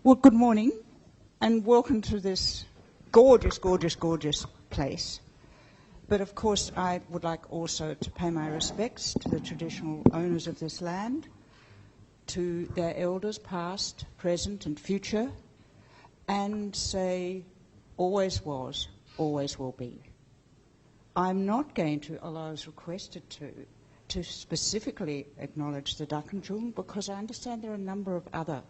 Well, good morning and welcome to this gorgeous, gorgeous, gorgeous place. But of course, I would like also to pay my respects to the traditional owners of this land, to their elders past, present and future, and say always was, always will be. I'm not going to, although I was requested to specifically acknowledge the Duckenjung because I understand there are a number of other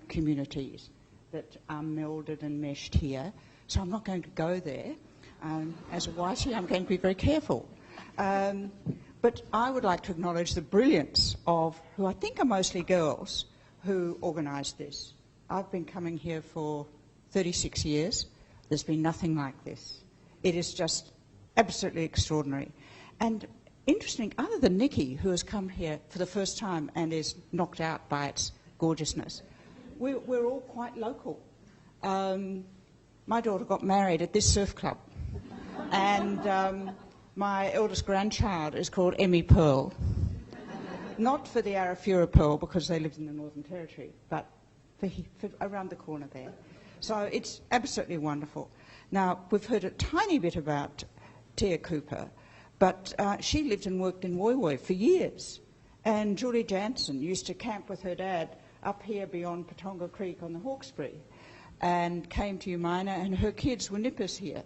communities that are melded and meshed here, so I'm not going to go there. As a whitey, I'm going to be very careful. But I would like to acknowledge the brilliance of, who I think are mostly girls, who organised this. I've been coming here for 36 years. There's been nothing like this. It is just absolutely extraordinary. And interesting, other than Nikki, who has come here for the first time and is knocked out by its gorgeousness, we're all quite local. My daughter got married at this surf club, and my eldest grandchild is called Emmy Pearl. Not for the Arafura Pearl, because they lived in the Northern Territory, but for around the corner there. So it's absolutely wonderful. Now, we've heard a tiny bit about Tia Cooper, but she lived and worked in Woy Woy for years. And Julie Janson used to camp with her dad up here beyond Patonga Creek on the Hawkesbury, and came to Umina, and her kids were nippers here.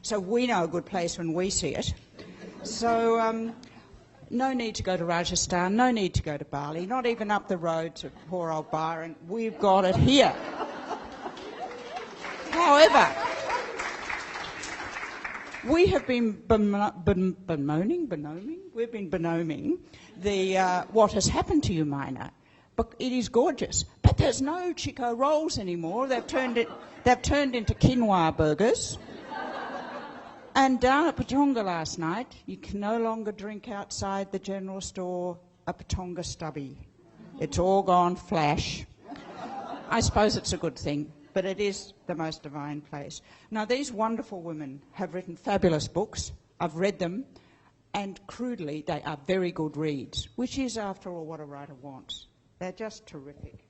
So we know a good place when we see it. So no need to go to Rajasthan, no need to go to Bali, not even up the road to poor old Byron. We've got it here. However, we have been bemoaning the what has happened to Umina. But it is gorgeous. But there's no Chico rolls anymore. They've turned into quinoa burgers. And down at Patonga last night, you can no longer drink outside the general store a Patonga stubby. It's all gone flash. I suppose it's a good thing, but it is the most divine place. Now, these wonderful women have written fabulous books. I've read them, and crudely, they are very good reads, which is, after all, what a writer wants. They're just terrific.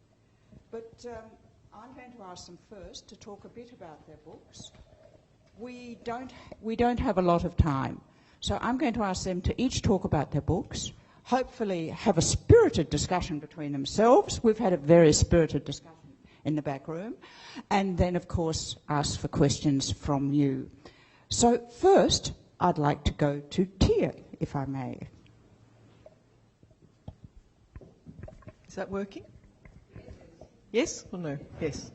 But I'm going to ask them first to talk a bit about their books. We don't have a lot of time, so I'm going to ask them to each talk about their books, hopefully have a spirited discussion between themselves. We've had a very spirited discussion in the back room, and then, of course, ask for questions from you. So first, I'd like to go to Tia, if I may. Is that working? Yes or no? Yes.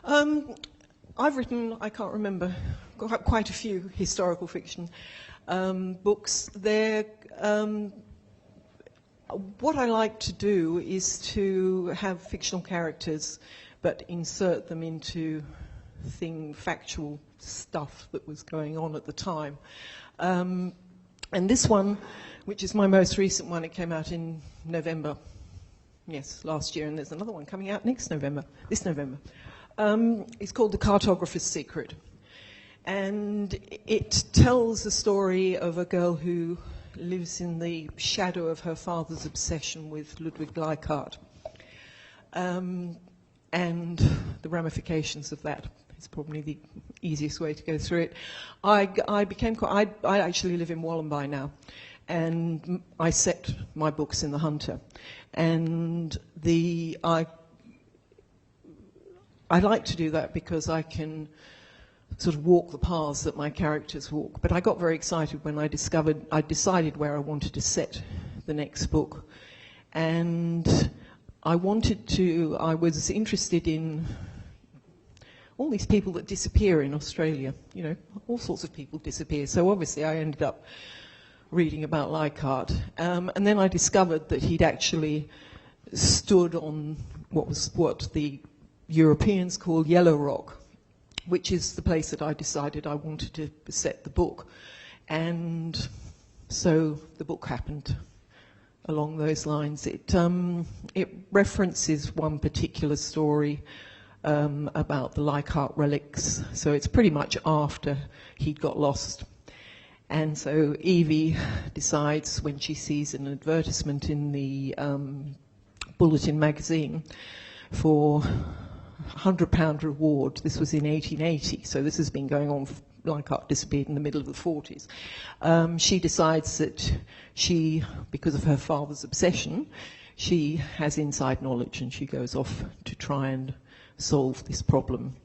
I've written, I can't remember, quite a few historical fiction books. What I like to do is to have fictional characters but insert them into factual stuff that was going on at the time. And this one, which is my most recent one, it came out in November. Yes, last year, and there's another one coming out this November. It's called The Cartographer's Secret. And it tells the story of a girl who lives in the shadow of her father's obsession with Ludwig Leichhardt. And the ramifications of that is probably the easiest way to go through it. I actually live in Wollombi now, and I set my books in the Hunter. And I like to do that because I can sort of walk the paths that my characters walk. But I got very excited when I decided where I wanted to set the next book. And I was interested in all these people that disappear in Australia. You know, all sorts of people disappear. So obviously I ended up reading about Leichhardt. And then I discovered that he'd actually stood on what the Europeans call Yellow Rock, which is the place that I decided I wanted to set the book. And so the book happened along those lines. It references one particular story about the Leichhardt relics, so it's pretty much after he'd got lost. And so Evie decides, when she sees an advertisement in the Bulletin magazine for £100 reward. This was in 1880, so this has been going on like Art disappeared in the middle of the 40s. She decides that she, because of her father's obsession, she has inside knowledge and she goes off to try and solve this problem.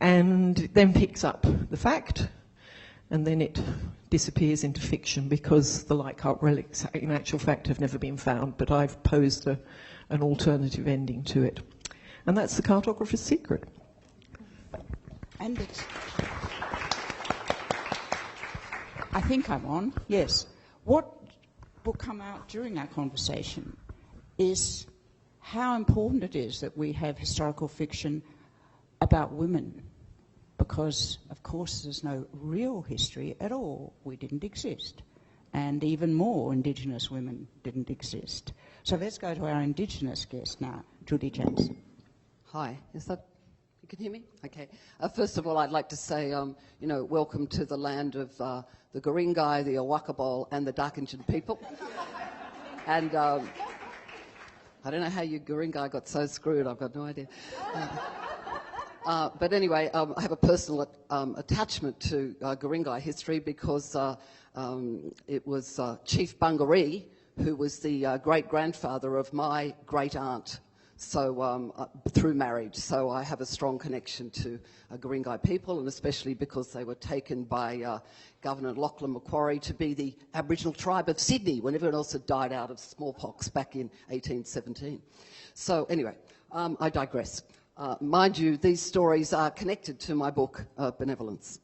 And then picks up the fact, and then it disappears into fiction because the Leichhardt relics, in actual fact, have never been found, but I've posed an alternative ending to it. And that's the Cartographer's secret. And it's... I think I'm on, yes. What will come out during our conversation is how important it is that we have historical fiction about women, because, of course, there's no real history at all. We didn't exist. And even more, Indigenous women didn't exist. So let's go to our Indigenous guest now, Judy Janson. Hi, is that... You can hear me? Okay. First of all, I'd like to say, welcome to the land of the Guringai, the Awakabol, and the Darkinjin people. And I don't know how you Guringai got so screwed. I've got no idea. But anyway, I have a personal attachment to Guringai history because it was Chief Bungaree who was the great-grandfather of my great-aunt. So through marriage, so I have a strong connection to Guringai people, and especially because they were taken by Governor Lachlan Macquarie to be the Aboriginal tribe of Sydney when everyone else had died out of smallpox back in 1817. So anyway, I digress. Mind you, these stories are connected to my book, Benevolence.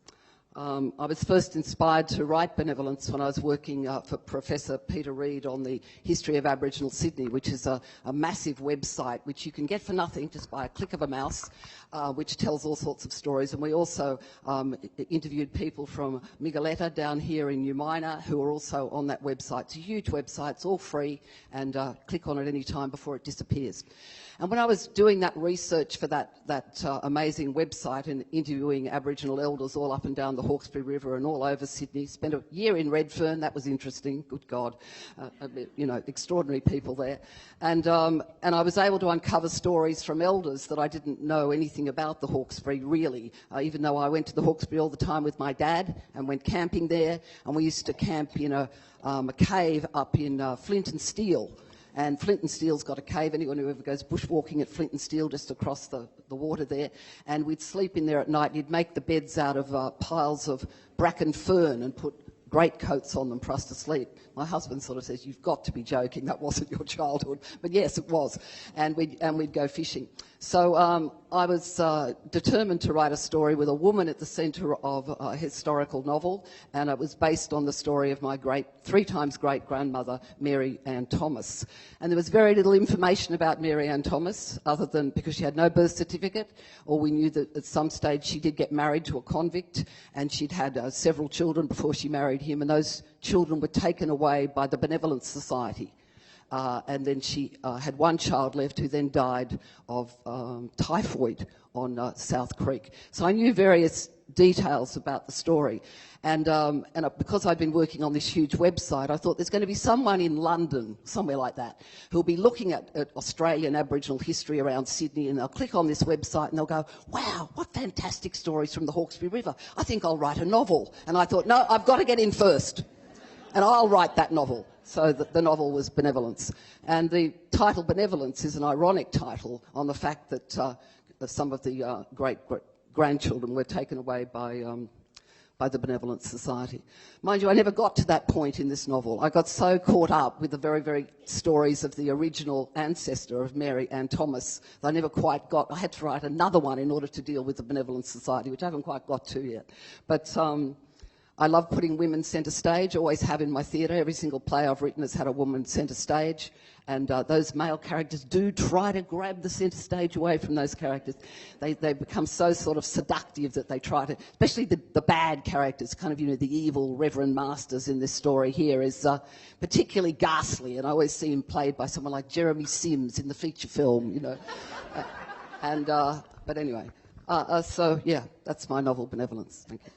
I was first inspired to write Benevolence when I was working for Professor Peter Reid on the history of Aboriginal Sydney, which is a massive website which you can get for nothing just by a click of a mouse, which tells all sorts of stories. And we also interviewed people from Migaleta down here in New Minor who are also on that website. It's a huge website, it's all free, and click on it any time before it disappears. And when I was doing that research for that amazing website and interviewing Aboriginal elders all up and down the Hawkesbury River and all over Sydney, spent a year in Redfern, that was interesting, good God, extraordinary people there. And I was able to uncover stories from elders that I didn't know anything about the Hawkesbury, really, even though I went to the Hawkesbury all the time with my dad and went camping there, and we used to camp in a cave up in Flint and Steel. And Flint and Steel's got a cave. Anyone who ever goes bushwalking at Flint and Steel, just across the water there. And we'd sleep in there at night. You'd make the beds out of piles of bracken fern and put greatcoats on them for us to sleep. My husband sort of says, "You've got to be joking. That wasn't your childhood." But yes, it was. And we'd go fishing. So I was determined to write a story with a woman at the centre of a historical novel, and it was based on the story of my three times great-grandmother, Mary Ann Thomas. And there was very little information about Mary Ann Thomas, other than because she had no birth certificate, or we knew that at some stage she did get married to a convict, and she'd had several children before she married him, and those children were taken away by the Benevolence Society. And then she had one child left who then died of typhoid on South Creek. So I knew various details about the story. And because I'd been working on this huge website, I thought there's going to be someone in London, somewhere like that, who'll be looking at Australian Aboriginal history around Sydney, and they'll click on this website and they'll go, "Wow, what fantastic stories from the Hawkesbury River. I think I'll write a novel." And I thought, no, I've got to get in first, and I'll write that novel. So the novel was Benevolence. And the title Benevolence is an ironic title on the fact that some of the great-grandchildren were taken away by the Benevolence Society. Mind you, I never got to that point in this novel. I got so caught up with the very, very stories of the original ancestor of Mary Ann Thomas that I never quite got. I had to write another one in order to deal with the Benevolence Society, which I haven't quite got to yet. But I love putting women centre stage, always have in my theatre. Every single play I've written has had a woman centre stage, and those male characters do try to grab the centre stage away from those characters. They become so sort of seductive that they try to, especially the bad characters, kind of, the evil Reverend Masters in this story here is particularly ghastly, and I always see him played by someone like Jeremy Sims in the feature film, but anyway, so yeah, that's my novel, Benevolence. Thank you.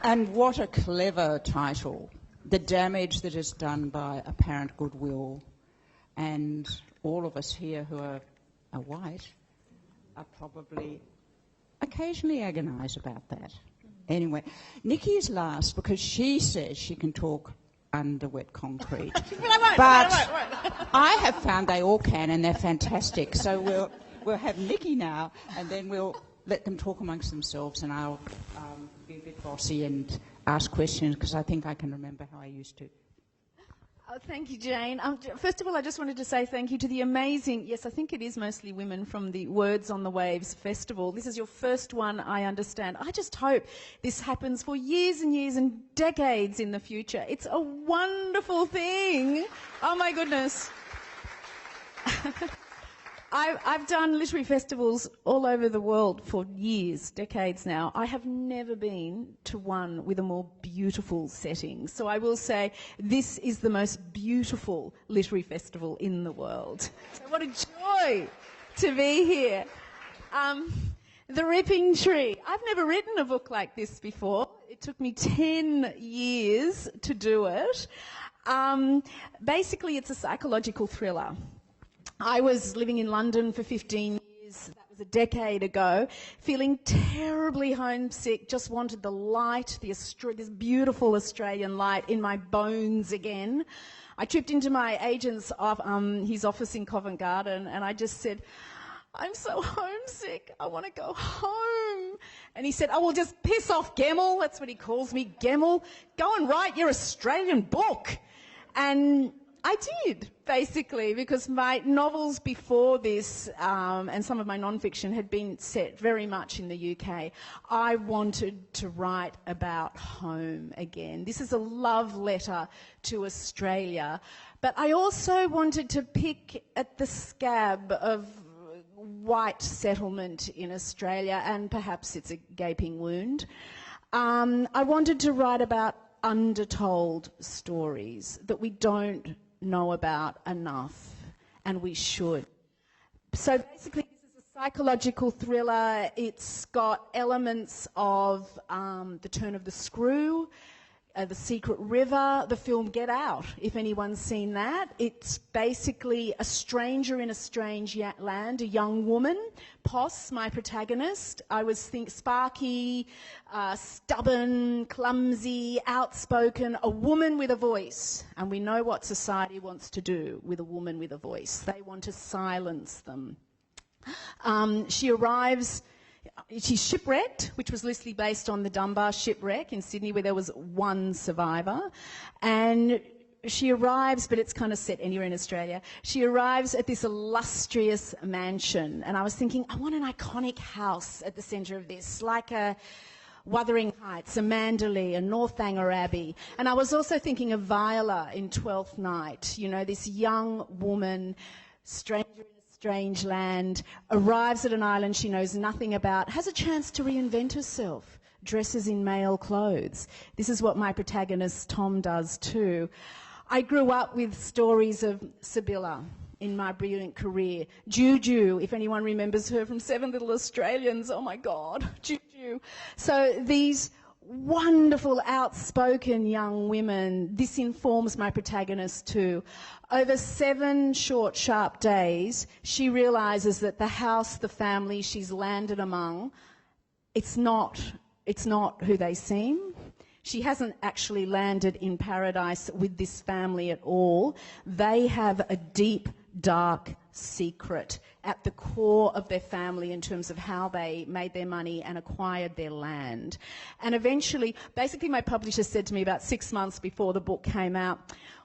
And what a clever title, the damage that is done by apparent goodwill, and all of us here who are white are probably occasionally agonise about that. Anyway, Nikki is last because she says she can talk under wet concrete. But I have found they all can, and they're fantastic. So we'll have Nikki now, and then we'll let them talk amongst themselves, and I'll be a bit bossy and ask questions because I think I can remember how I used to. Oh, thank you, Jane. First of all, I just wanted to say thank you to the amazing, yes, I think it is mostly women from the Words on the Waves Festival. This is your first one, I understand. I just hope this happens for years and years and decades in the future. It's a wonderful thing. Oh, my goodness. I've done literary festivals all over the world for years, decades now. I have never been to one with a more beautiful setting. So I will say this is the most beautiful literary festival in the world. So what a joy to be here. The Ripping Tree. I've never written a book like this before. It took me 10 years to do it. Basically, it's a psychological thriller. I was living in London for 15 years, that was a decade ago, feeling terribly homesick, just wanted the light, this beautiful Australian light in my bones again. I tripped into my agent's his office in Covent Garden, and I just said, I'm so homesick, I want to go home. And he said, oh, well, just piss off, Gemmell, that's what he calls me, Gemmell. Go and write your Australian book. And I did, basically, because my novels before this and some of my non-fiction had been set very much in the UK. I wanted to write about home again. This is a love letter to Australia. But I also wanted to pick at the scab of white settlement in Australia, and perhaps it's a gaping wound. I wanted to write about untold stories that we don't know about enough, and we should. So basically this is a psychological thriller. It's got elements of The Turn of the Screw, The Secret River, the film Get Out, if anyone's seen that. It's basically a stranger in a strange land, a young woman, Poss, my protagonist. I was sparky, stubborn, clumsy, outspoken, a woman with a voice. And we know what society wants to do with a woman with a voice. They want to silence them. She arrives... She's shipwrecked, which was loosely based on the Dunbar shipwreck in Sydney, where there was one survivor. And she arrives, but it's kind of set anywhere in Australia. She arrives at this illustrious mansion. And I was thinking, I want an iconic house at the centre of this, like a Wuthering Heights, a Manderley, a Northanger Abbey. And I was also thinking of Viola in Twelfth Night, you know, this young woman, stranger in a strange land, arrives at an island she knows nothing about, has a chance to reinvent herself, dresses in male clothes. This is what my protagonist Tom does too. I grew up with stories of Sibylla in my brilliant career. Juju, if anyone remembers her from Seven Little Australians, oh my God, Juju. So these wonderful, outspoken young women, this informs my protagonist too. Over 7 short, sharp days, she realises that the house, the family she's landed among, it's not who they seem. She hasn't actually landed in paradise with this family at all. They have a deep, dark secret at the core of their family in terms of how they made their money and acquired their land. And eventually, basically my publisher said to me about 6 months before the book came out,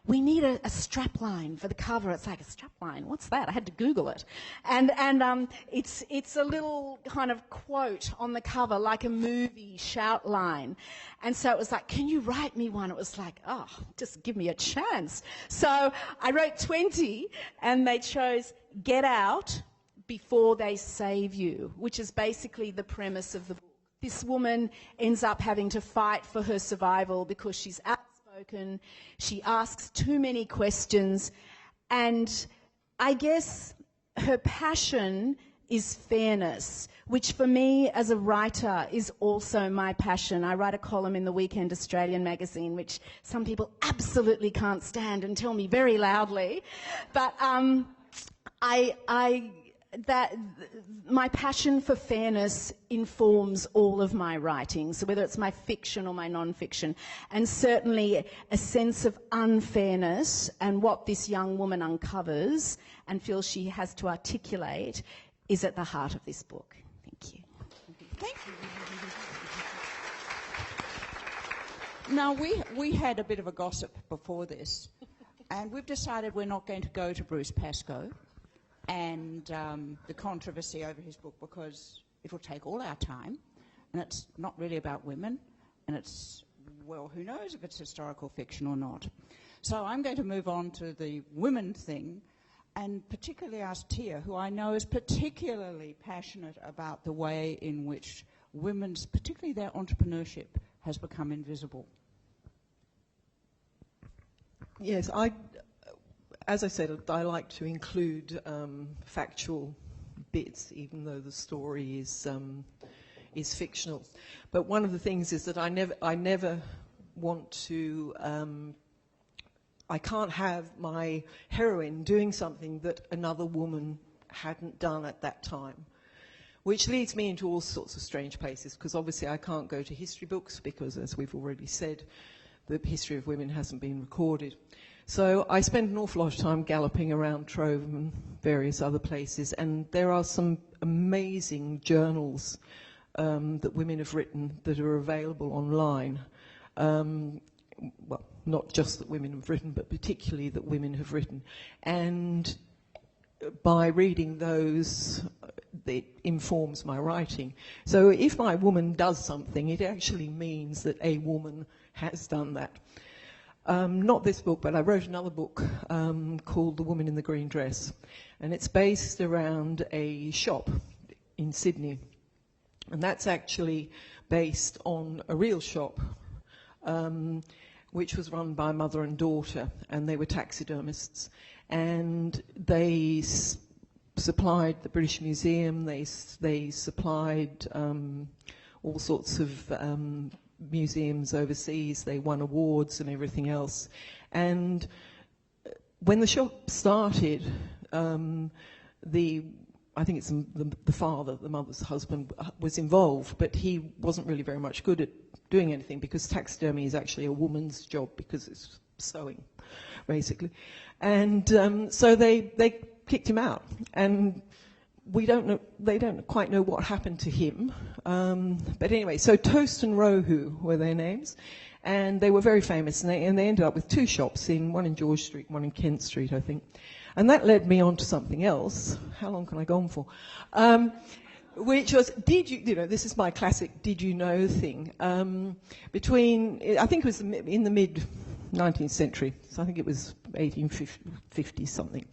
we need a strapline for the cover. It's like, a strapline? What's that? I had to Google it. And it's a little kind of quote on the cover, like a movie shout line. And so it was like, can you write me one? It was like, oh, just give me a chance. So I wrote 20, and they chose Get Out Before They Save You, which is basically the premise of the book. This woman ends up having to fight for her survival because she's outspoken, she asks too many questions, and I guess her passion is fairness, which for me as a writer is also my passion. I write a column in the Weekend Australian magazine, which some people absolutely can't stand and tell me very loudly. But my passion for fairness informs all of my writing, so whether it's my fiction or my non-fiction, and certainly a sense of unfairness and what this young woman uncovers and feels she has to articulate is at the heart of this book. Thank you. Thank you. Now, we had a bit of a gossip before this, and we've decided we're not going to go to Bruce Pascoe and the controversy over his book, because it will take all our time, and it's not really about women, and it's, well, who knows if it's historical fiction or not. So I'm going to move on to the women thing, and particularly ask Tia, who I know is particularly passionate about the way in which women's, particularly their entrepreneurship, has become invisible. Yes, as I said, I like to include factual bits, even though the story is fictional. But one of the things is that I never want to. I can't have my heroine doing something that another woman hadn't done at that time, which leads me into all sorts of strange places, because obviously I can't go to history books because, as we've already said, the history of women hasn't been recorded. So I spend an awful lot of time galloping around Trove and various other places, and there are some amazing journals that women have written that are available online. Well, not just that women have written, but particularly that women have written. And by reading those, it informs my writing. So if my woman does something, it actually means that a woman has done that. Not this book, but I wrote another book called The Woman in the Green Dress, and it's based around a shop in Sydney, and that's actually based on a real shop which was run by a mother and daughter, and they were taxidermists, and they supplied the British Museum, they supplied all sorts of museums overseas, they won awards and everything else. And when the shop started, I think it's the father, the mother's husband, was involved, but he wasn't really very much good at doing anything, because taxidermy is actually a woman's job, because it's sewing, basically. And so they kicked him out, and we don't know, they don't quite know what happened to him. But anyway, so Toast and Rohu were their names, and they were very famous, and they ended up with two shops, one in George Street, one in Kent Street, I think. And that led me on to something else. How long can I go on for? Which was, this is my classic did you know thing. Between, I think it was in the mid-19th century, so I think it was 1850 something.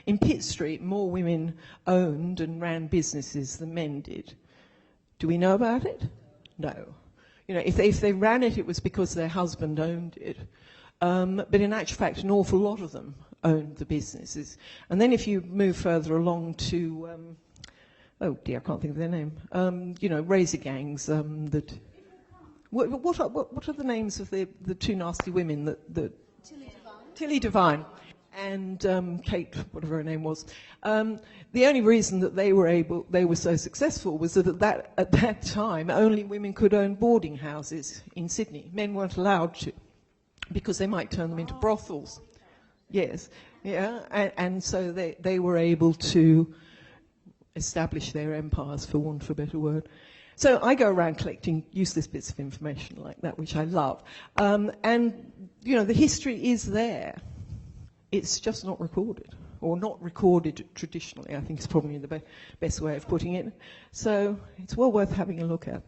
In Pitt Street, more women owned and ran businesses than men did. Do we know about it? No. You know, if they ran it, it was because their husband owned it. But in actual fact, an awful lot of them owned the businesses. And then if you move further along to, oh dear, I can't think of their name. Razor gangs. What are the names of the two nasty women that Tilly Devine and Kate, whatever her name was. The only reason that they were so successful was that at that time only women could own boarding houses in Sydney. Men weren't allowed to, because they might turn them into brothels. Yes, yeah, and so they were able to establish their empires, for want of a better word. So I go around collecting useless bits of information like that, which I love. And, the history is there. It's just not recorded, or not recorded traditionally, I think is probably the best way of putting it. So it's well worth having a look at.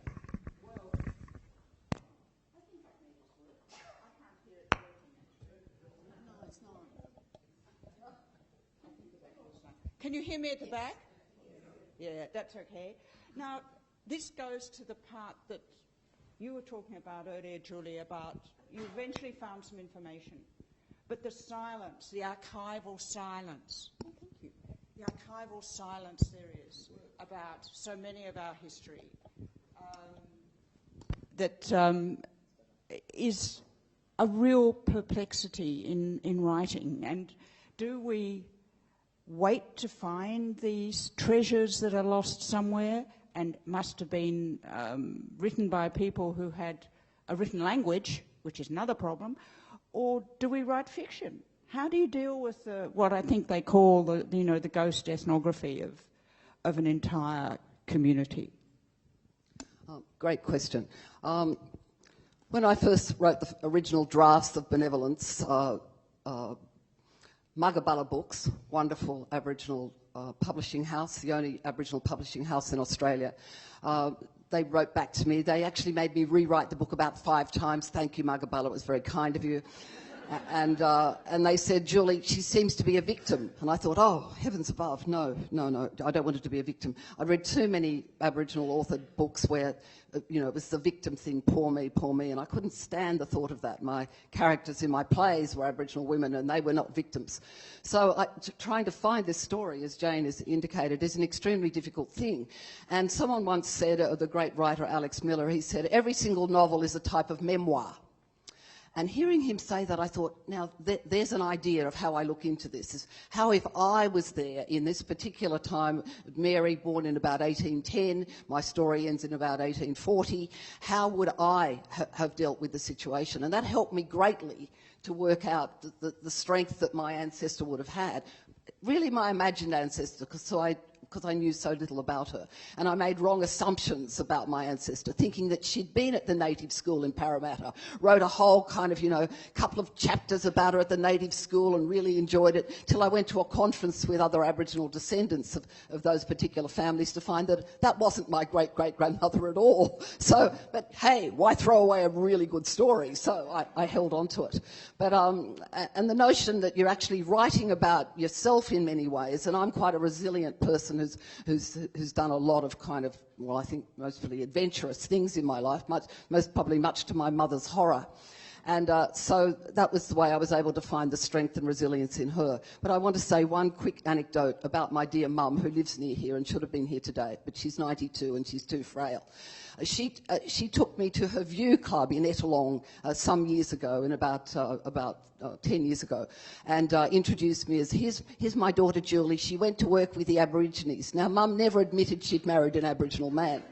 Can you hear me at the back? Yeah, that's okay. Now, this goes to the part that you were talking about earlier, Julie, about you eventually found some information. But the silence, the archival silence, the archival silence there is about so many of our history that is a real perplexity in writing. And do we wait to find these treasures that are lost somewhere and must have been written by people who had a written language, which is another problem, or do we write fiction? How do you deal with what I think they call the ghost ethnography of an entire community? Great question. When I first wrote the original drafts of Benevolence, Muggaballa Books, wonderful Aboriginal publishing house, the only Aboriginal publishing house in Australia, they wrote back to me. They actually made me rewrite the book about 5 times. Thank you, Muggaballa, it was very kind of you. And they said, Julie, she seems to be a victim. And I thought, oh, heavens above, no, I don't want her to be a victim. I'd read too many Aboriginal authored books where, it was the victim thing, poor me, and I couldn't stand the thought of that. My characters in my plays were Aboriginal women and they were not victims. So trying to find this story, as Jane has indicated, is an extremely difficult thing. And someone once said, the great writer Alex Miller, he said, every single novel is a type of memoir. And hearing him say that, I thought, now, there's an idea of how I look into this. Is how if I was there in this particular time, Mary born in about 1810, my story ends in about 1840, how would I have dealt with the situation? And that helped me greatly to work out the strength that my ancestor would have had. Really my imagined ancestor, because I knew so little about her. And I made wrong assumptions about my ancestor, thinking that she'd been at the native school in Parramatta, wrote a whole kind of, couple of chapters about her at the native school and really enjoyed it, till I went to a conference with other Aboriginal descendants of those particular families to find that wasn't my great-great-grandmother at all. So, but hey, why throw away a really good story? So I held on to it. But, and the notion that you're actually writing about yourself in many ways, and I'm quite a resilient person who's done a lot of kind of, well, I think mostly adventurous things in my life, most probably much to my mother's horror. And so that was the way I was able to find the strength and resilience in her. But I want to say one quick anecdote about my dear mum, who lives near here and should have been here today, but she's 92 and she's too frail. She took me to her View Club in Ettalong some years ago, in about 10 years ago, and introduced me as, here's my daughter Julie. She went to work with the Aborigines. Now, Mum never admitted she'd married an Aboriginal man.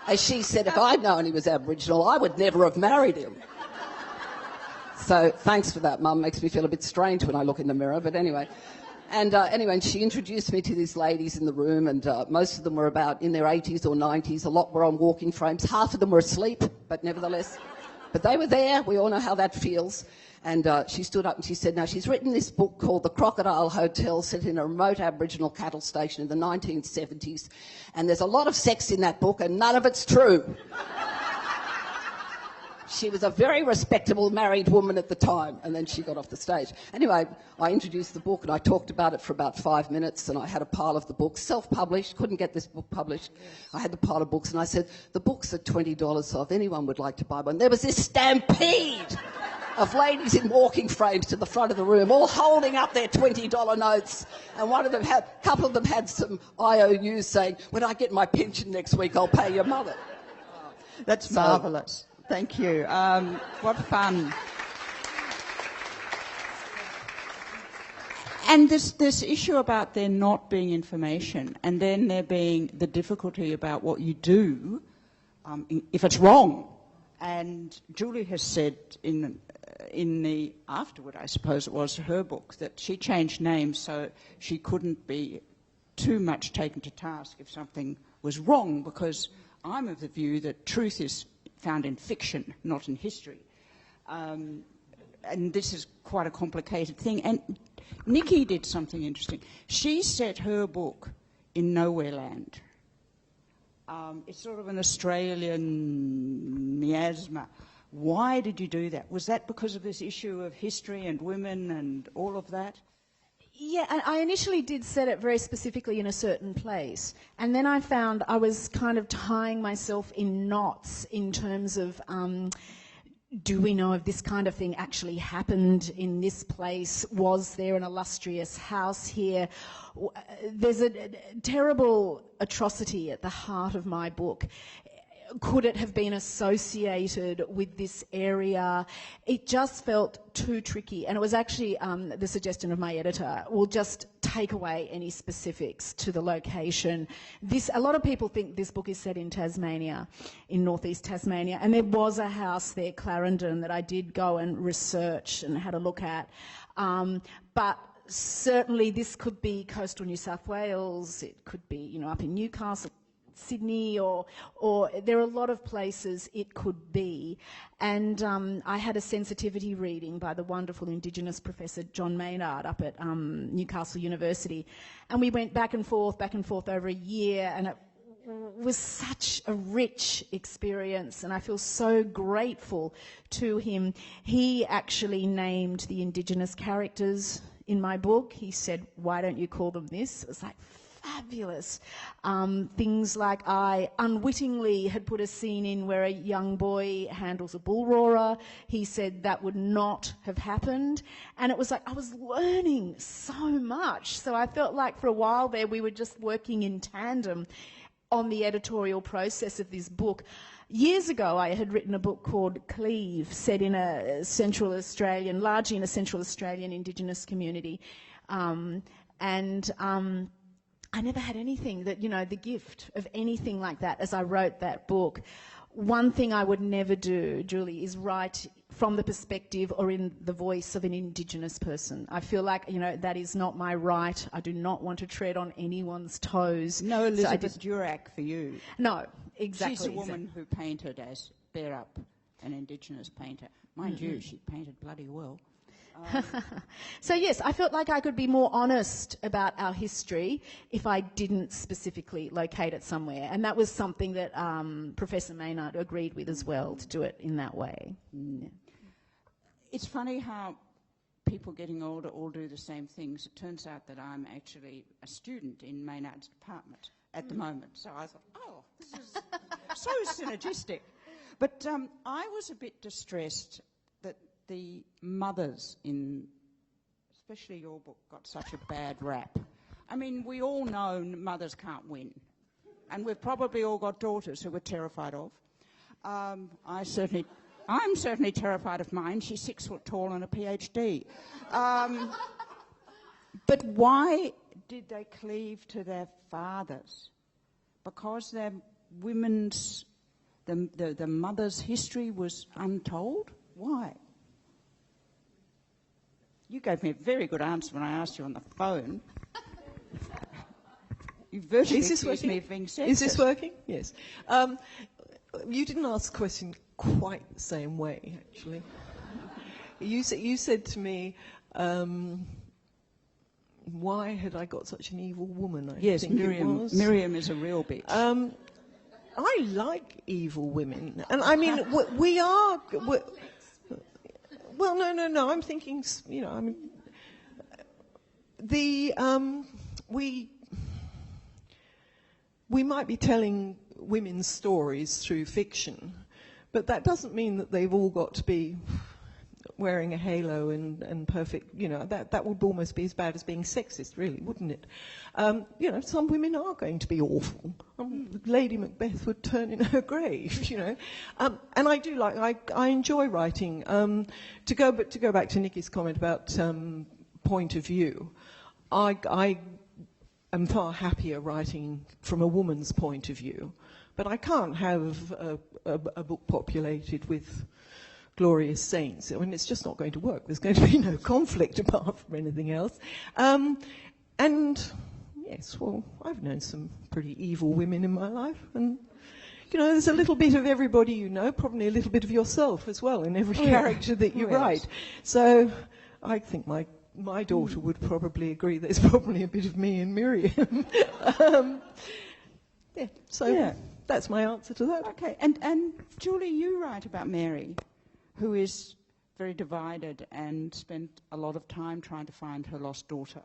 As she said, if I'd known he was Aboriginal, I would never have married him. So thanks for that, Mum. Makes me feel a bit strange when I look in the mirror, but anyway. And and she introduced me to these ladies in the room, and most of them were about in their 80s or 90s. A lot were on walking frames. Half of them were asleep, but nevertheless. But they were there. We all know how that feels. And she stood up and she said, now, she's written this book called The Crocodile Hotel, set in a remote Aboriginal cattle station in the 1970s. And there's a lot of sex in that book, and none of it's true. She was a very respectable married woman at the time, and then she got off the stage. Anyway, I introduced the book and I talked about it for about 5 minutes, and I had a pile of the books, self-published, couldn't get this book published. I had the pile of books and I said, the book's at $20, so if anyone would like to buy one. There was this stampede of ladies in walking frames to the front of the room, all holding up their $20 notes, and a couple of them had some IOUs saying, when I get my pension next week, I'll pay your mother. That's marvellous. Thank you. What fun. And this issue about there not being information, and then there being the difficulty about what you do if it's wrong. And Julie has said in the afterward, I suppose it was, her book, that she changed names so she couldn't be too much taken to task if something was wrong, because I'm of the view that truth is found in fiction, not in history. And this is quite a complicated thing. And Nikki did something interesting. She set her book in Nowhere Land. It's sort of an Australian miasma. Why did you do that? Was that because of this issue of history and women and all of that? Yeah, and I initially did set it very specifically in a certain place, and then I found I was kind of tying myself in knots in terms of do we know if this kind of thing actually happened in this place? Was there an illustrious house here? There's a terrible atrocity at the heart of my book. Could it have been associated with this area? It just felt too tricky, and it was actually the suggestion of my editor, we'll just take away any specifics to the location. A lot of people think this book is set in Tasmania, in northeast Tasmania, and there was a house there, Clarendon, that I did go and research and had a look at. But certainly this could be coastal New South Wales, it could be, up in Newcastle, Sydney, or there are a lot of places it could be. And I had a sensitivity reading by the wonderful Indigenous Professor John Maynard up at Newcastle University, and we went back and forth over a year, and it was such a rich experience, and I feel so grateful to him. He actually named the Indigenous characters in my book. He said, "Why don't you call them this?" It was like fabulous. Things like I unwittingly had put a scene in where a young boy handles a bull roarer. He said that would not have happened. And it was like I was learning so much. So I felt like for a while there we were just working in tandem on the editorial process of this book. Years ago I had written a book called Cleave, set in a Central Australian, largely in a Central Australian Indigenous community. I never had anything that, the gift of anything like that as I wrote that book. One thing I would never do, Julie, is write from the perspective or in the voice of an Indigenous person. I feel like, that is not my right. I do not want to tread on anyone's toes. No Elizabeth Durack for you. No, exactly. She's a woman who painted as Bear Up, an Indigenous painter. Mind you, she painted bloody well. So yes, I felt like I could be more honest about our history if I didn't specifically locate it somewhere, and that was something that Professor Maynard agreed with as well, to do it in that way. Yeah. It's funny how people getting older all do the same things. It turns out that I'm actually a student in Maynard's department at the moment, so I thought, oh, this is so synergistic. But I was a bit distressed that the mothers in, especially your book, got such a bad rap. I mean, we all know mothers can't win. And we've probably all got daughters who we're terrified of. I'm certainly terrified of mine. She's 6 foot tall and a PhD. But why did they cleave to their fathers? Because their women's, the mother's history was untold? Why? You gave me a very good answer when I asked you on the phone. You virtually accused me of being sexist. Is this working? Yes. You didn't ask the question quite the same way, actually. You said to me, why had I got such an evil woman? I think Miriam is a real bitch. I like evil women. And I mean, we are... Well, no. I'm thinking, we might be telling women's stories through fiction, but that doesn't mean that they've all got to be wearing a halo and perfect. That would almost be as bad as being sexist, really, wouldn't it? Some women are going to be awful. Lady Macbeth would turn in her grave, And I do I enjoy writing. To go back to Nikki's comment about point of view, I am far happier writing from a woman's point of view, but I can't have a book populated with glorious saints. I mean, it's just not going to work. There's going to be no conflict apart from anything else. And yes, well, I've known some pretty evil women in my life, and there's a little bit of everybody probably a little bit of yourself as well in every character that you write. So I think my daughter would probably agree there's probably a bit of me in Miriam. That's my answer to that. Okay, and Julie, you write about Mary, who is very divided and spent a lot of time trying to find her lost daughter,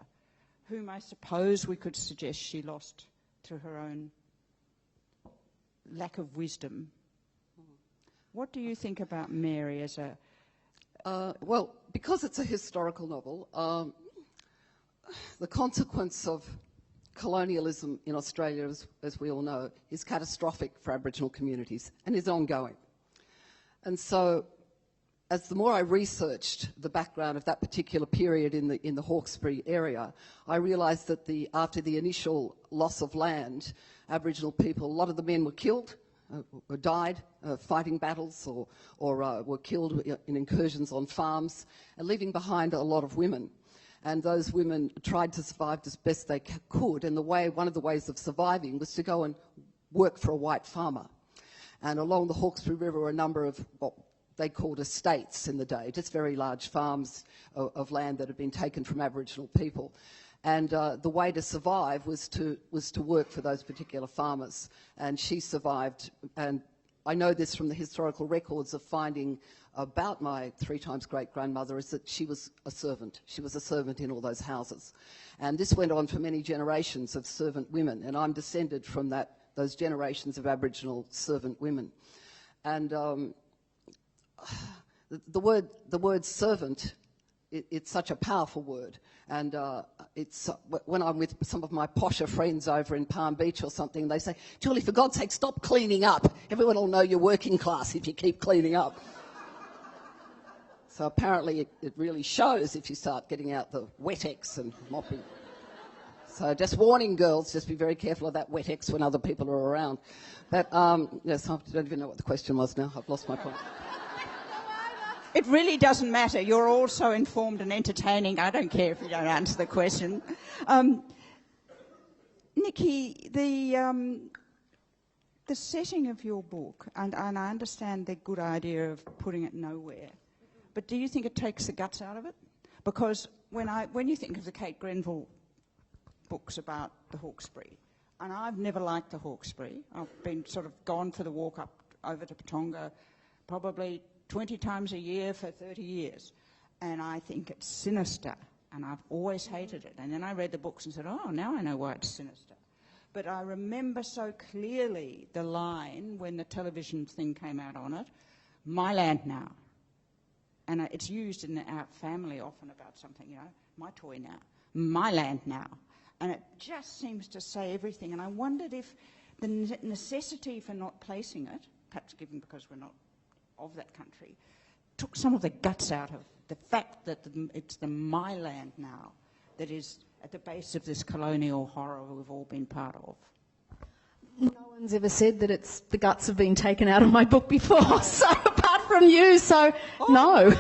whom I suppose we could suggest she lost through her own lack of wisdom. What do you think about Mary as a... Well, because it's a historical novel, the consequence of colonialism in Australia, as we all know, is catastrophic for Aboriginal communities and is ongoing. And so, as the more I researched the background of that particular period in the Hawkesbury area, I realised that after the initial loss of land, Aboriginal people, a lot of the men were killed, or died fighting battles, or were killed in incursions on farms, and leaving behind a lot of women. And those women tried to survive as best they could, and one of the ways of surviving was to go and work for a white farmer. And along the Hawkesbury River were a number of what they called estates in the day, just very large farms of land that had been taken from Aboriginal people. And the way to survive was to work for those particular farmers. And she survived, and I know this from the historical records of finding about my 3 times great-grandmother, is that she was a servant. She was a servant in all those houses. And this went on for many generations of servant women, and I'm descended from those generations of Aboriginal servant women. And the word servant, it's such a powerful word. And it's when I'm with some of my posher friends over in Palm Beach or something, they say, "Julie, for God's sake, stop cleaning up. Everyone will know you're working class if you keep cleaning up." So apparently it really shows if you start getting out the Wet-X and mopping. So just warning, girls, just be very careful of that Wet-X when other people are around. But yes, I don't even know what the question was now. I've lost my point. It really doesn't matter. You're all so informed and entertaining. I don't care if you don't answer the question. Nikki, the setting of your book, and I understand the good idea of putting it nowhere, but do you think it takes the guts out of it? Because when you think of the Kate Grenville books about the Hawkesbury, and I've never liked the Hawkesbury. I've been sort of gone for the walk up over to Patonga probably 20 times a year for 30 years. And I think it's sinister, and I've always hated it. And then I read the books and said, oh, now I know why it's sinister. But I remember so clearly the line when the television thing came out on it, "My land now." And it's used in our family often about something, my toy now, my land now. And it just seems to say everything. And I wondered if the necessity for not placing it, perhaps given because we're not of that country, took some of the guts out of the fact that it's the my land now that is at the base of this colonial horror we've all been part of. No one's ever said that it's the guts have been taken out of my book before, so apart from you, so no.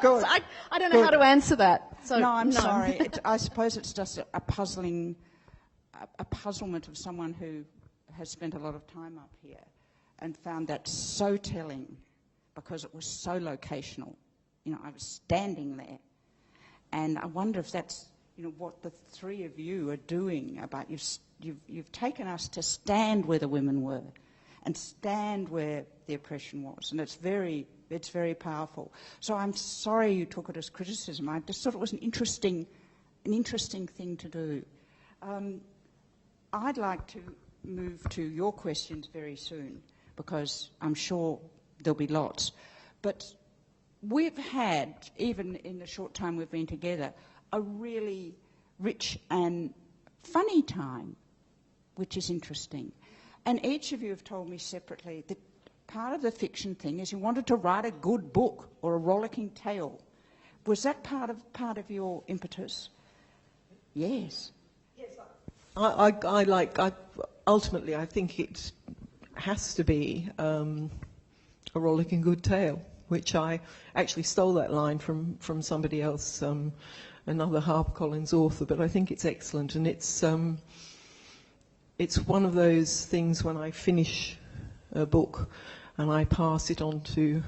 Good. So I don't know how to answer that. So, no, I'm sorry. I suppose it's just a puzzlement of someone who has spent a lot of time up here and found that so telling because it was so locational. I was standing there, and I wonder if that's what the three of you are doing about you've taken us to stand where the women were and stand where the oppression was, and it's very powerful. So I'm sorry you took it as criticism. I just thought it was an interesting thing to do. I'd like to move to your questions very soon, because I'm sure there'll be lots. But we've had, even in the short time we've been together, a really rich and funny time, which is interesting. And each of you have told me separately that part of the fiction thing is you wanted to write a good book or a rollicking tale. Was that part of your impetus? Yes. Yes. Ultimately, I think it has to be a rollicking good tale, which I actually stole that line from somebody else, another HarperCollins author, but I think it's excellent, and it's one of those things when I finish a book and I pass it on to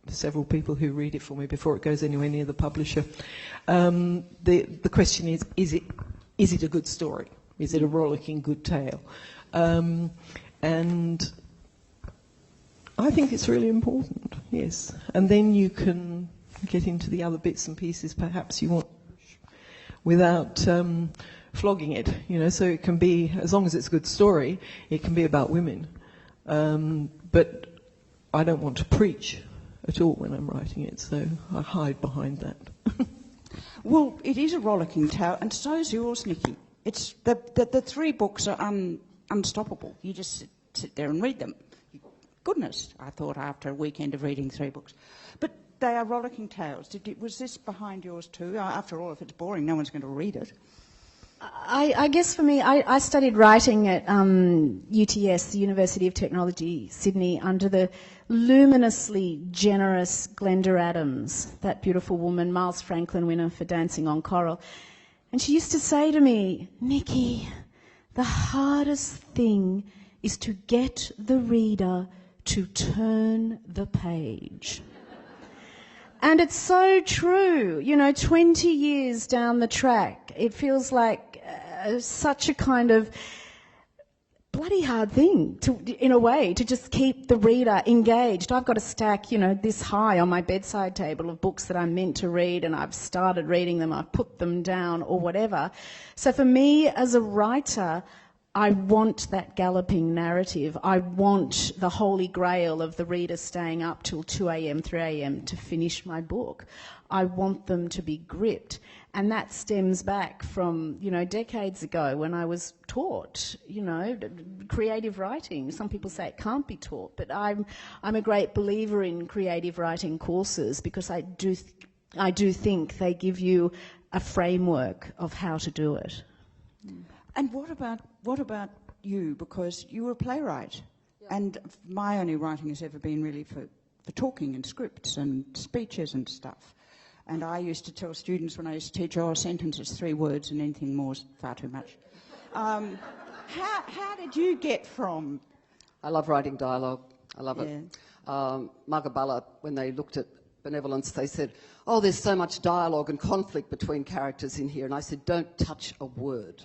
several people who read it for me before it goes anywhere near the publisher. The question is it a good story? Is it a rollicking good tale? And I think it's really important, yes. And then you can get into the other bits and pieces perhaps you want without flogging it, so it can be, as long as it's a good story, it can be about women. But I don't want to preach at all when I'm writing it, so I hide behind that. Well, it is a rollicking tale, and so is yours, Nikki. It's the 3 books are unstoppable. You just sit there and read them. Goodness, I thought after a weekend of reading 3 books. But they are rollicking tales. Was this behind yours too? After all, if it's boring, no one's going to read it. I guess for me, I studied writing at UTS, the University of Technology, Sydney, under the luminously generous Glenda Adams, that beautiful woman, Miles Franklin winner for Dancing on Coral. And she used to say to me, Nikki, the hardest thing is to get the reader to turn the page. And it's so true. You know, 20 years down the track, it feels like such a kind of bloody hard thing, in a way, to just keep the reader engaged. I've got a stack, you know, this high on my bedside table of books that I'm meant to read, and I've started reading them, I've put them down or whatever. So for me, as a writer, I want that galloping narrative. I want the holy grail of the reader staying up till 2 a.m, 3 a.m. to finish my book. I want them to be gripped. And that stems back from, you know, decades ago when I was taught, you know, creative writing. Some people say it can't be taught, but I'm a great believer in creative writing courses because I do think they give you a framework of how to do it. And what about you? Because you were a playwright, and my only writing has ever been really for talking and scripts and speeches and stuff. And I used to tell students when I used to teach, a sentence is 3 words and anything more is far too much. How did you get from... I love writing dialogue. I love it. Magabala, when they looked at Benevolence, they said, oh, there's so much dialogue and conflict between characters in here. And I said, don't touch a word.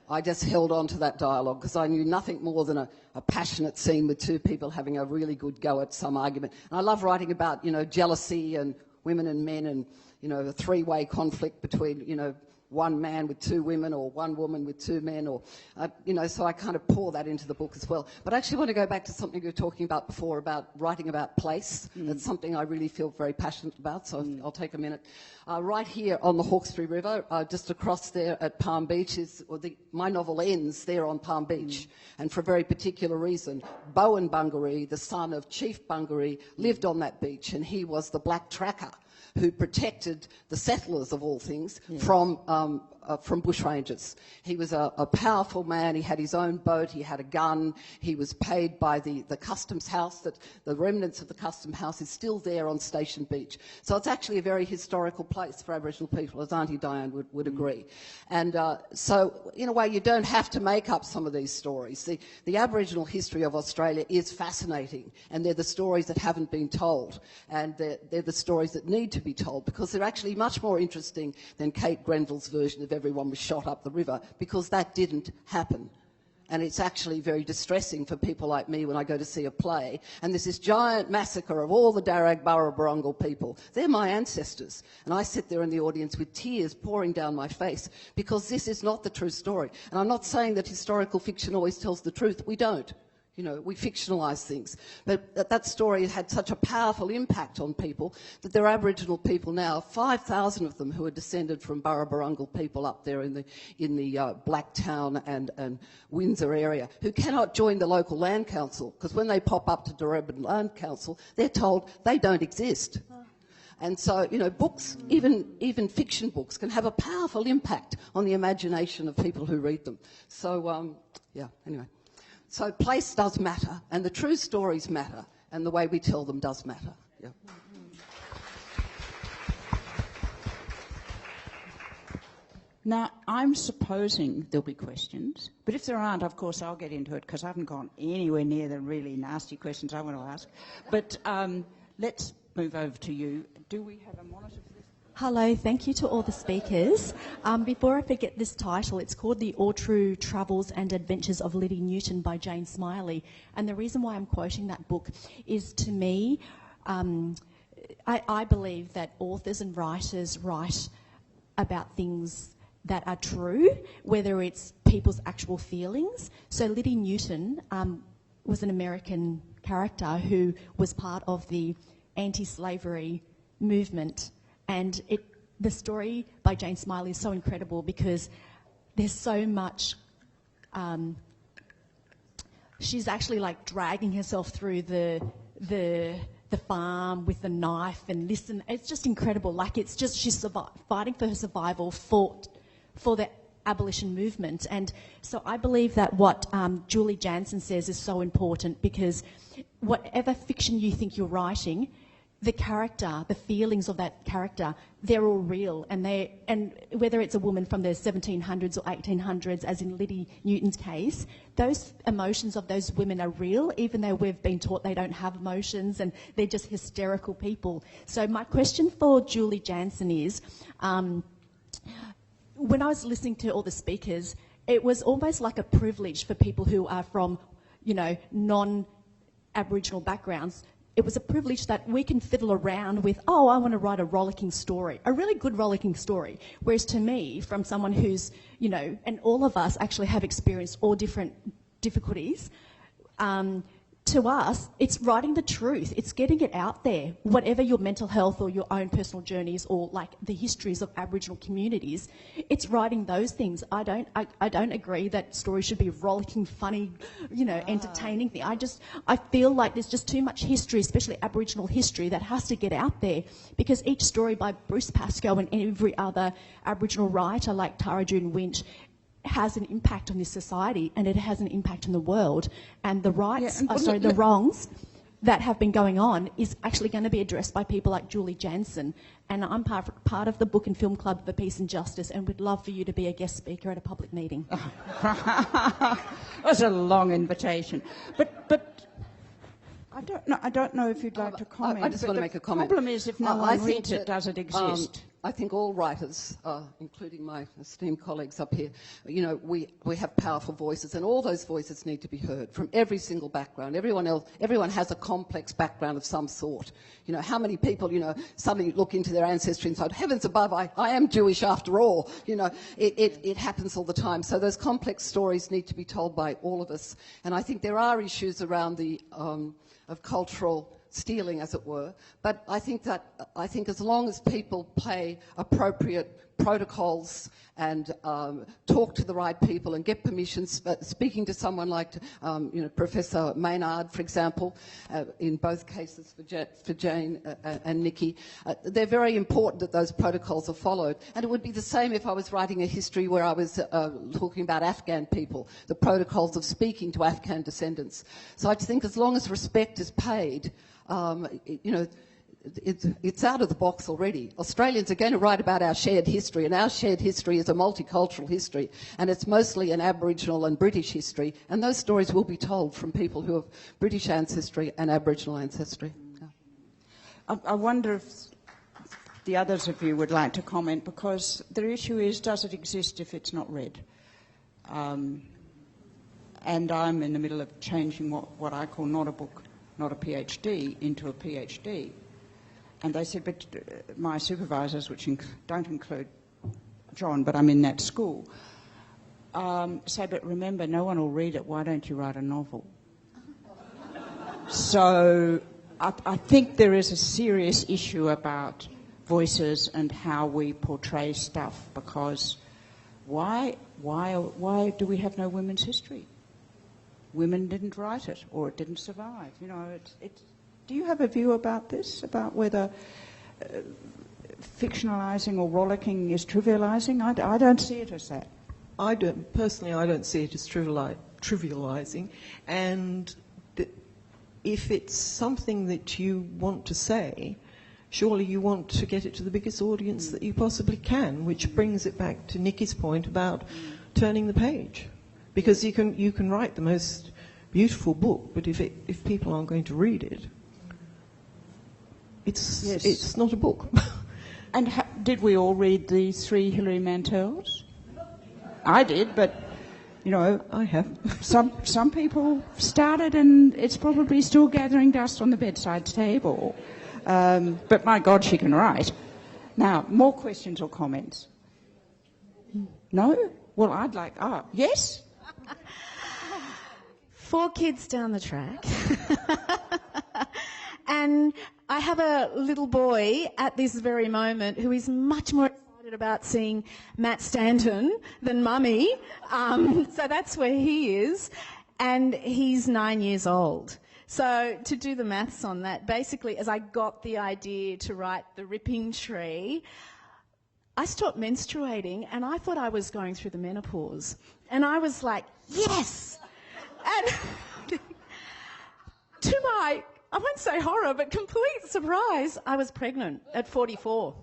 I just held on to that dialogue because I knew nothing more than a passionate scene with 2 people having a really good go at some argument. And I love writing about, you know, jealousy and women and men and, you know, the 3-way conflict between, you know, 1 man with 2 women or 1 woman with 2 men or, you know, so I kind of pour that into the book as well. But I actually want to go back to something you were talking about before, about writing about place. That's something I really feel very passionate about, so I'll take a minute. Right here on the Hawkesbury River, just across there at Palm Beach, my novel ends there on Palm Beach. And for a very particular reason, Bowen Bungaree, the son of Chief Bungaree, lived on that beach, and he was the black tracker who protected the settlers, of all things, from bushrangers. He was a powerful man. He had his own boat. He had a gun. He was paid by the customs house. That the remnants of the customs house is still there on Station Beach. So it's actually a very historical place for Aboriginal people, as Auntie Diane would agree. And so, in a way, you don't have to make up some of these stories. The Aboriginal history of Australia is fascinating, and they're the stories that haven't been told, and they're the stories that need to be told, because they're actually much more interesting than Kate Grenville's version of everyone was shot up the river, because that didn't happen. And it's actually very distressing for people like me when I go to see a play, and there's this giant massacre of all the Darug Burra people. They're my ancestors. And I sit there in the audience with tears pouring down my face, because this is not the true story. And I'm not saying that historical fiction always tells the truth. We don't. You know, we fictionalise things. But that story had such a powerful impact on people that there are Aboriginal people now, 5,000 of them, who are descended from Burra people up there in the Blacktown and Windsor area, who cannot join the local land council, because when they pop up to Darug Land Council, they're told they don't exist. And so, you know, books, even fiction books, can have a powerful impact on the imagination of people who read them. So, anyway. So place does matter, and the true stories matter, and the way we tell them does matter. Yeah. Now, I'm supposing there'll be questions, but if there aren't, of course, I'll get into it, because I haven't gone anywhere near the really nasty questions I want to ask. But let's move over to you. Do we have a monitor for this? Hello, thank you to all the speakers. Before I forget this title, it's called The All True Travels and Adventures of Liddy Newton by Jane Smiley. And the reason why I'm quoting that book is, to me, I believe that authors and writers write about things that are true, whether it's people's actual feelings. So Liddy Newton was an American character who was part of the anti-slavery movement, and the story by Jane Smiley is so incredible because there's so much. She's actually like dragging herself through the farm with the knife and listen. It's just incredible. Like it's just she's fighting for her survival, fought for the abolition movement, and so I believe that what Julie Janson says is so important because whatever fiction you think you're writing, the character, the feelings of that character, they're all real, and whether it's a woman from the 1700s or 1800s, as in Liddy Newton's case, those emotions of those women are real, even though we've been taught they don't have emotions and they're just hysterical people. So my question for Julie Janson is, when I was listening to all the speakers, it was almost like a privilege for people who are from, non-Aboriginal backgrounds. It was a privilege that we can fiddle around with, I want to write a rollicking story, a really good rollicking story. Whereas to me, from someone who's, and all of us actually have experienced all different difficulties, to us, it's writing the truth. It's getting it out there. Whatever your mental health or your own personal journeys or like the histories of Aboriginal communities, it's writing those things. I don't agree that stories should be rollicking, funny, entertaining. I feel like there's just too much history, especially Aboriginal history, that has to get out there because each story by Bruce Pascoe and every other Aboriginal writer like Tara June Winch has an impact on this society and it has an impact on the world, and the the wrongs that have been going on is actually going to be addressed by people like Julie Janson, and I'm part of the Book and Film Club for Peace and Justice and would love for you to be a guest speaker at a public meeting. That's a long invitation, but I don't know if you'd like to comment. I just want to make a comment. The problem is if no one reads it, does it exist? I think all writers, including my esteemed colleagues up here, we have powerful voices, and all those voices need to be heard from every single background. Everyone has a complex background of some sort. How many people, suddenly look into their ancestry and say, heavens above, I am Jewish after all. It happens all the time. So those complex stories need to be told by all of us. And I think there are issues around of cultural stealing, as it were, but I think as long as people play appropriate protocols and talk to the right people and get permissions, speaking to someone like Professor Maynard, for example, in both cases for Jane and Nikki, they're very important that those protocols are followed. And it would be the same if I was writing a history where I was talking about Afghan people, the protocols of speaking to Afghan descendants. So I think as long as respect is paid, it's out of the box already. Australians are going to write about our shared history, and our shared history is a multicultural history, and it's mostly an Aboriginal and British history, and those stories will be told from people who have British ancestry and Aboriginal ancestry. Yeah. I wonder if the others of you would like to comment, because the issue is, does it exist if it's not read? And I'm in the middle of changing what I call not a book, not a PhD, into a PhD. And they said, but my supervisors, which don't include John, but I'm in that school, say, but remember, no one will read it. Why don't you write a novel? So I think there is a serious issue about voices and how we portray stuff, because why do we have no women's history? Women didn't write it, or it didn't survive. Do you have a view about this, about whether fictionalising or rollicking is trivialising? I don't see it as that. I don't see it as trivialising. And if it's something that you want to say, surely you want to get it to the biggest audience that you possibly can, which brings it back to Nikki's point about turning the page. Because you can write the most beautiful book, but if people aren't going to read it, it's not a book. And did we all read the 3 Hilary Mantels? I did, but I have. Some people started, and it's probably still gathering dust on the bedside table. But my God, she can write. Now, more questions or comments? No? Well, I'd like... yes? 4 kids down the track. And I have a little boy at this very moment who is much more excited about seeing Matt Stanton than Mummy. So that's where he is. And he's 9 years old. So to do the maths on that, basically, as I got the idea to write The Ripping Tree, I stopped menstruating and I thought I was going through the menopause. And I was like, yes! And to my, I won't say horror, but complete surprise, I was pregnant at 44.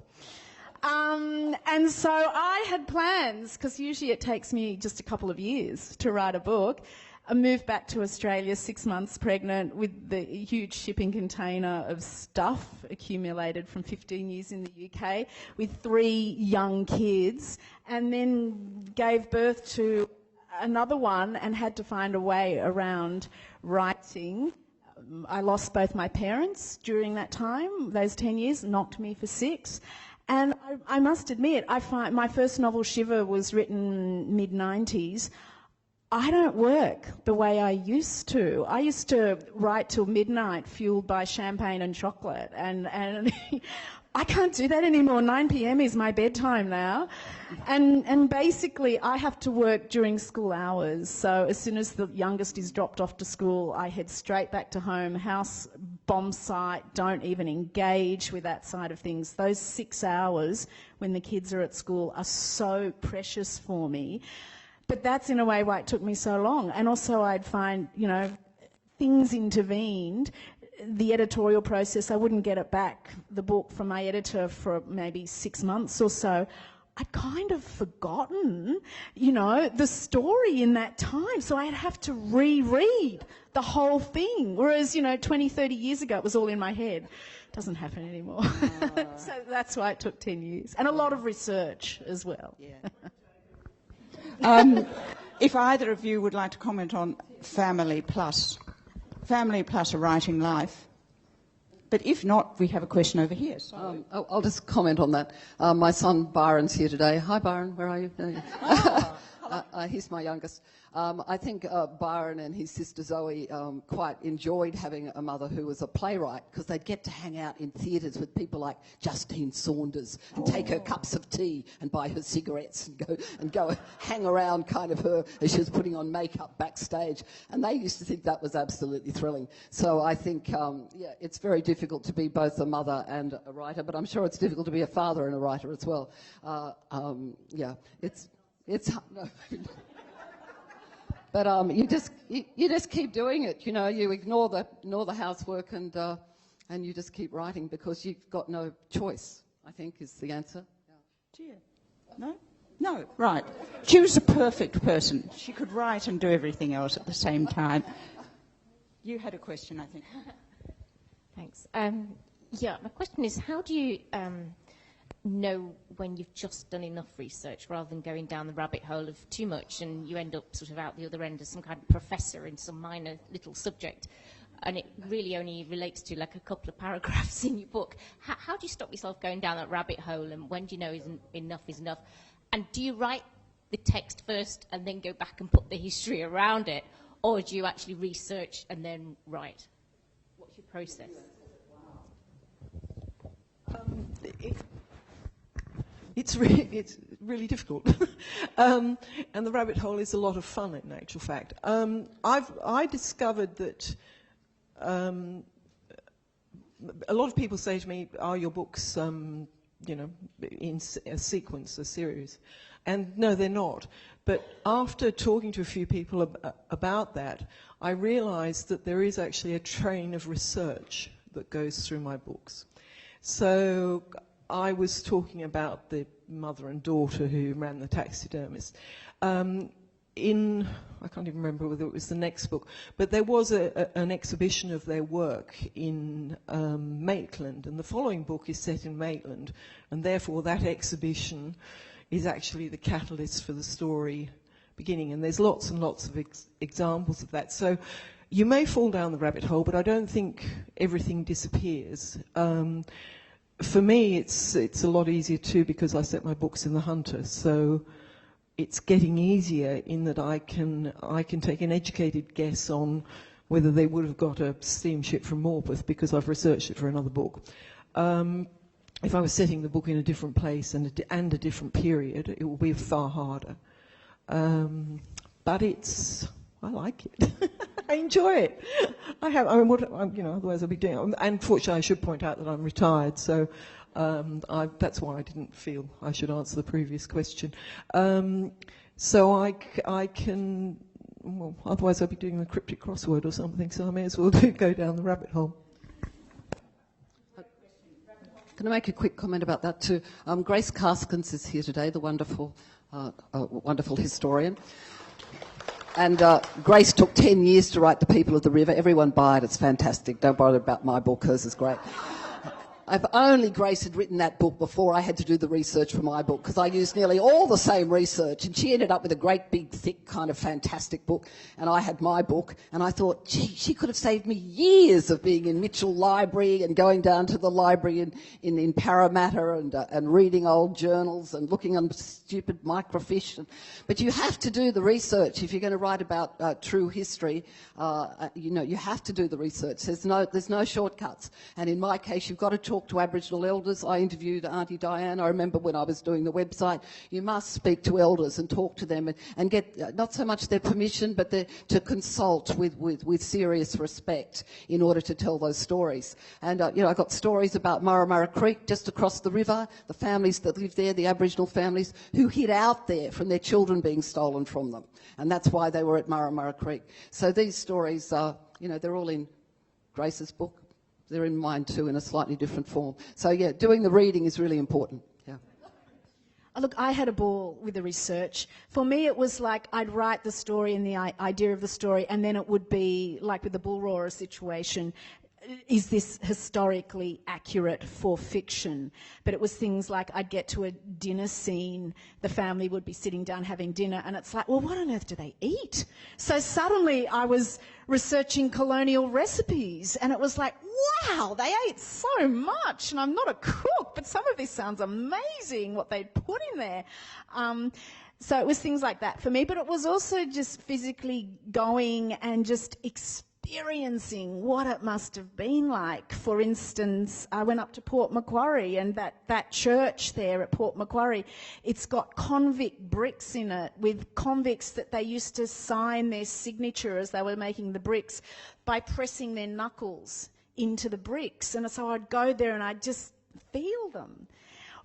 And so I had plans, because usually it takes me just a couple of years to write a book. I moved back to Australia 6 months pregnant with the huge shipping container of stuff accumulated from 15 years in the UK with 3 young kids, and then gave birth to another one and had to find a way around writing. I lost both my parents during that time. Those 10 years knocked me for 6. And I must admit, I find my first novel, Shiver, was written mid-90s. I don't work the way I used to. I used to write till midnight, fueled by champagne and chocolate, and I can't do that anymore. 9 p.m. is my bedtime now, and basically I have to work during school hours. So as soon as the youngest is dropped off to school, I head straight back to home, house bomb site. Don't even engage with that side of things. Those 6 hours when the kids are at school are so precious for me. But that's in a way why it took me so long. And also I'd find, things intervened. The editorial process, I wouldn't get it back, the book, from my editor for maybe 6 months or so. I'd kind of forgotten, the story in that time. So I'd have to reread the whole thing. Whereas, 20, 30 years ago, it was all in my head. It doesn't happen anymore. So that's why it took 10 years. And a lot of research as well. Yeah. If either of you would like to comment on Family Plus a Writing Life. But if not, we have a question over here. So. I'll just comment on that. My son Byron's here today. Hi, Byron. Where are you? He's my youngest. I think Byron and his sister Zoe quite enjoyed having a mother who was a playwright, because they'd get to hang out in theatres with people like Justine Saunders and take her cups of tea and buy her cigarettes and go hang around kind of her as she was putting on makeup backstage. And they used to think that was absolutely thrilling. So I think, it's very difficult to be both a mother and a writer, but I'm sure it's difficult to be a father and a writer as well. It's no. But you just keep doing it. You ignore the housework and you just keep writing, because you've got no choice, I think, is the answer. Dear. No? No, right. She was a perfect person. She could write and do everything else at the same time. You had a question, I think. Thanks. My question is, how do you know when you've just done enough research rather than going down the rabbit hole of too much and you end up sort of out the other end as some kind of professor in some minor little subject, and it really only relates to like a couple of paragraphs in your book? How do you stop yourself going down that rabbit hole, and when do you know enough is enough? And do you write the text first and then go back and put the history around it, or do you actually research and then write? What's your process? It's really difficult. And the rabbit hole is a lot of fun, in actual fact. I discovered that a lot of people say to me, are your books, in a sequence, a series? And no, they're not. But after talking to a few people about that, I realized that there is actually a train of research that goes through my books. So I was talking about the mother and daughter who ran the taxidermist. I can't even remember whether it was the next book, but there was an exhibition of their work in Maitland, and the following book is set in Maitland, and therefore that exhibition is actually the catalyst for the story beginning, and there's lots and lots of examples of that. So you may fall down the rabbit hole, but I don't think everything disappears. For me, it's a lot easier too, because I set my books in the Hunter. So it's getting easier in that I can take an educated guess on whether they would have got a steamship from Morpeth because I've researched it for another book. If I was setting the book in a different place and a different period, it would be far harder. But I like it. I enjoy it. Otherwise I'd be doing it. And fortunately, I should point out that I'm retired, so that's why I didn't feel I should answer the previous question. So I can, well, otherwise I'd be doing the cryptic crossword or something, so I may as well go down the rabbit hole. Can I make a quick comment about that too? Grace Karskens is here today, the wonderful historian. And Grace took 10 years to write The People of the River. Everyone buy it, it's fantastic. Don't worry about my book, hers is great. If only Grace had written that book before I had to do the research for my book, because I used nearly all the same research, and she ended up with a great big thick kind of fantastic book, and I had my book, and I thought, gee, she could have saved me years of being in Mitchell Library and going down to the library in Parramatta and reading old journals and looking on stupid microfiche. But you have to do the research if you're going to write about true history. You have to do the research. There's no shortcuts. And in my case, you've got to talk to Aboriginal elders. I interviewed Auntie Diane. I remember when I was doing the website, you must speak to elders and talk to them and get not so much their permission, but to consult with serious respect in order to tell those stories. And I got stories about Murra Creek just across the river, the families that lived there, the Aboriginal families who hid out there from their children being stolen from them, and that's why they were at Murra Creek. So these stories are, they're all in Grace's book. They're in mine too, in a slightly different form. So yeah, doing the reading is really important. Yeah. Look, I had a ball with the research. For me, it was like I'd write the story and the idea of the story, and then it would be like with the bull roarer situation. Is this historically accurate for fiction? But it was things like I'd get to a dinner scene, the family would be sitting down having dinner, and it's like, well, what on earth do they eat? So suddenly I was researching colonial recipes, and it was like, wow, they ate so much, and I'm not a cook, but some of this sounds amazing, what they'd put in there. So it was things like that for me, but it was also just physically going and just experiencing what it must have been like. For instance, I went up to Port Macquarie, and that church there at Port Macquarie, it's got convict bricks in it with convicts that they used to sign their signature as they were making the bricks by pressing their knuckles into the bricks. And so I'd go there and I'd just feel them.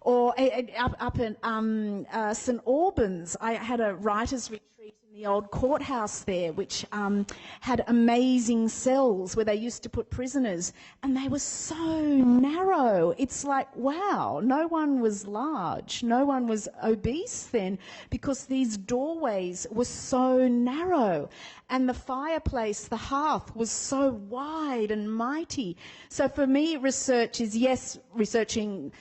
Or up at St Albans, I had a writer's retreat in the old courthouse there, which had amazing cells where they used to put prisoners, and they were so narrow. It's like, wow, no one was large, no one was obese then, because these doorways were so narrow, and the fireplace, the hearth, was so wide and mighty. So for me, research is, yes, researching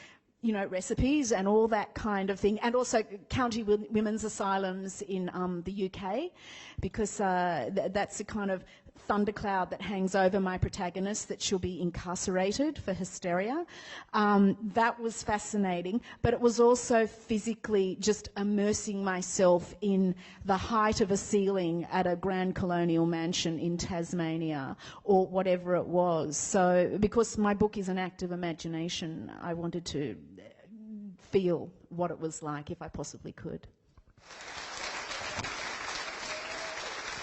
recipes and all that kind of thing, and also county women's asylums in the UK, because that's a kind of thundercloud that hangs over my protagonist, that she'll be incarcerated for hysteria. That was fascinating, but it was also physically just immersing myself in the height of a ceiling at a grand colonial mansion in Tasmania, or whatever it was. So because my book is an act of imagination, I wanted to feel what it was like if I possibly could.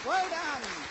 Well done.